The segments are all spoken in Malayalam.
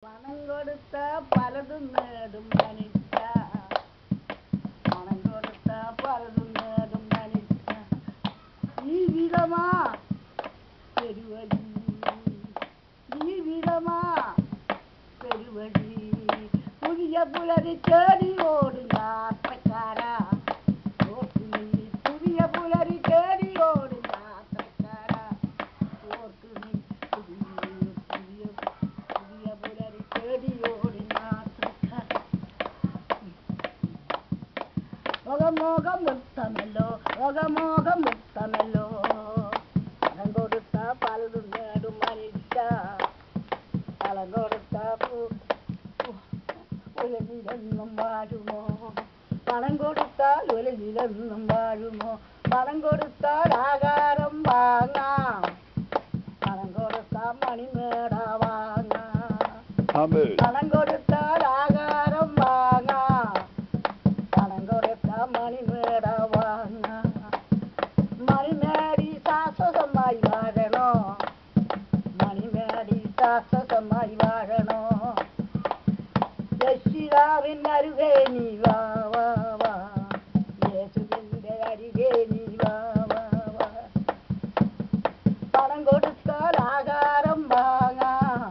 പണം കൊടുത്ത പലതും നേടും മനുഷ്യ, പണം കൊടുത്ത പലതും നേടും മനുഷ്യ. ജീവിതമാ പെരുവഴി, ജീവിതമാ പെരുവഴി. പുതിയ പുലരി തേടി ഓടും യാത്രക്കാരാ, ഓർത്തു നീ പുതിയ പുലരി തേടി ഓടും യാത്രക്കാരാ, ഓർത്തു നീ പുതിയ പുലരി തേടി ഓടും യാത്രക്കാരാ. മുഖമോകം മുക്തമല്ലോ, മുഖമോകം മുക്തമല്ലോ, പണം കൊടുത്ത പലതും നേടും മനുഷ്യ, പണം കൊടുത്ത ഉലകിലെന്നും വാഴുമോ, പണം കൊടുത്താൽ ഉലകിലെന്നും വാഴുമോ. പണം കൊടുത്താൽ ആഹാരം വാങ്ങാം, പണം കൊടുത്താൽ മണിമേട വാങ്ങാം, പണം കൊടുത്താൽ ആഹാരം വാങ്ങാം, പണം കൊടുത്താൽ മണിമേട വാങ്ങാം. മണിമേടി ശാശ്വതമായി വാഴണോ, മണിമേടി ശാശ്വതമായി വാഴണോ. രക്ഷിതാവിൻ്റെ അരുകേ നീ വാ വാ വാ, യേശുവിൻ്റെ അരുകേ നീ വാ വാ വാ. പണം കൊടുത്താൽ ആഹാരം വാങ്ങാം,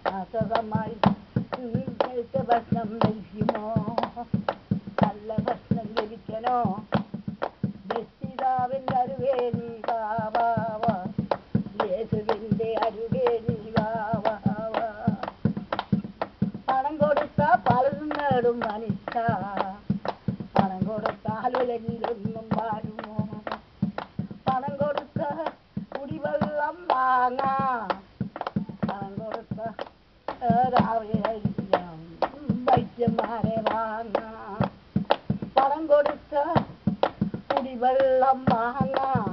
ശാശ്വതമായി ഭക്ഷണം ലഭിക്കുമോ, നല്ല ഭക്ഷണം ലഭിക്കണോ. രക്ഷിതാവിൻ്റെ അരുകേ നീ വാ വാ വാ, യേശുവിൻ്റെ അരുകേ നീ വാ വാ വാ. പണം കൊടുത്താൽ പലതും നേടും മനുഷ്യ, പണം കൊടുത്താൽ ഉലകിലൊന്നും വാഴുമോ. പണം കൊടുത്ത കുടിവെള്ളം വാങ്ങാം, പണം കൊടുത്ത വൈദ്യന്മാരെ വാങ്ങാം, പണം കൊടുത്ത കുടിവെള്ളം വാങ്ങാം,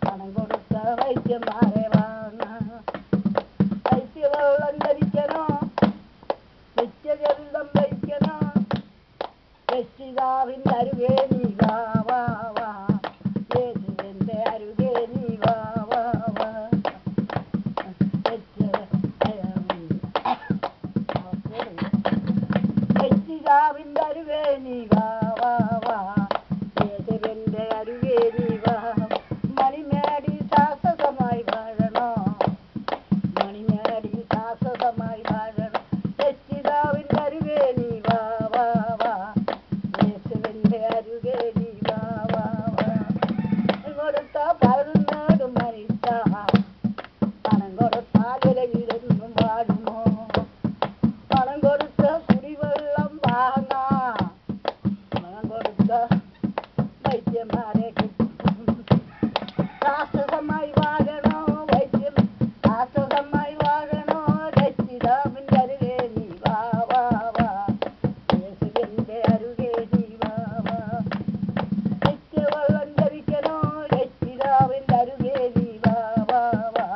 പണം കൊടുത്ത വൈദ്യന്മാരെ വാങ്ങാം. വൈദ്യവെള്ളം ധരിക്കണോ, നിത്യജലം ധരിക്കണോ. രക്ഷിതാവിൻ്റെ അരുകേ നീ വാ വാ വാ, യേശുവിൻ്റെ അരുകേ നീ വാ വാ വാ. രക്ഷിതാവിൻ്റെ അരുകേ നീ വാ വാ വാ, യേശുവിൻ്റെ അരുകേ നീ വാ. മണിമേടി ശാശ്വതമായി വാഴണോ, മണിമേടി ശാശ്വതമായി വാഴണം. രക്ഷിതാവിൻ്റെ അരുകേ നീ വാ വാ വാ, യേശുവിൻ്റെ അരുകേ നീ വാ വാ വാ. കൊടുത്ത പലതും നേടും മനുഷ്യ, പണം കൊടുത്താൽ ഉലകിലെന്നും വാഴുമോ. പണം കൊടുത്ത കുടിവെള്ളം വാങ്ങാം, പണം കൊടുത്ത വൈദ്യന്മാരെ കിട്ടും. ശാശ്വതമായി വാഴണോ വൈദ്യം, ശാശ്വതമായി വാഴണോ. രക്ഷിതാവിൻ്റെ അരുകേ നീ വാ വാ വാ, യേശുവിൻ്റെ അരുകേ നീ വാ വാ. നിത്യവെള്ളം ധരിക്കണോ, രക്ഷിതാവിൻ്റെ അരുകേ നീ വാ വാ വാ,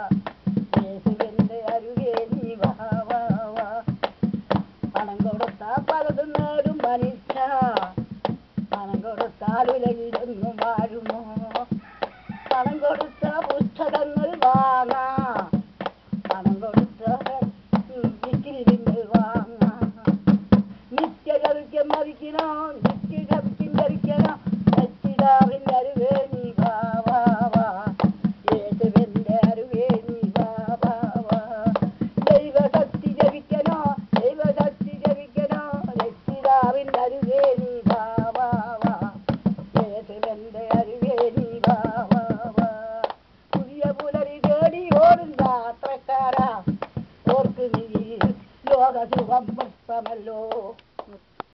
യേശുവിൻ്റെ അരുകേ നീ വാ വാ വാ. പണം കൊടുത്താൽ പലതും നേടും മനുഷ്യ, പണം കൊടുത്താൽ ഉലകിലെന്നും വാഴുമോ. പണം കൊടുത്ത പുസ്തകങ്ങൾ വാങ്ങാം, പണം കൊടുത്ത ഡിഗ്രികൾ വാങ്ങാം. നിത്യകവിക്കും മരിക്കണോ, നിത്യകവിക്കും ധരിക്കണോ. രക്ഷിതാവിൻ്റെ അരുകേ നീ വാ വാ വാ, യേശുവിൻ്റെ അരുകേ നീ വാ വാ വാ. ദൈവശക്തി ജപിക്കണോ, ദൈവശക്തി ജപിക്കണോ. രക്ഷിതാവിൻ്റെ അരുകേ നീ വാ വാ വാ, യേശുവിൻ്റെ അരുകേ നീ വാ വാ വാ. പുതിയ പുലരി തേടി ഓടും യാത്രക്കാരാ, ഓർക്ക് നീ ലോകസുഖം മുക്തമല്ലോ.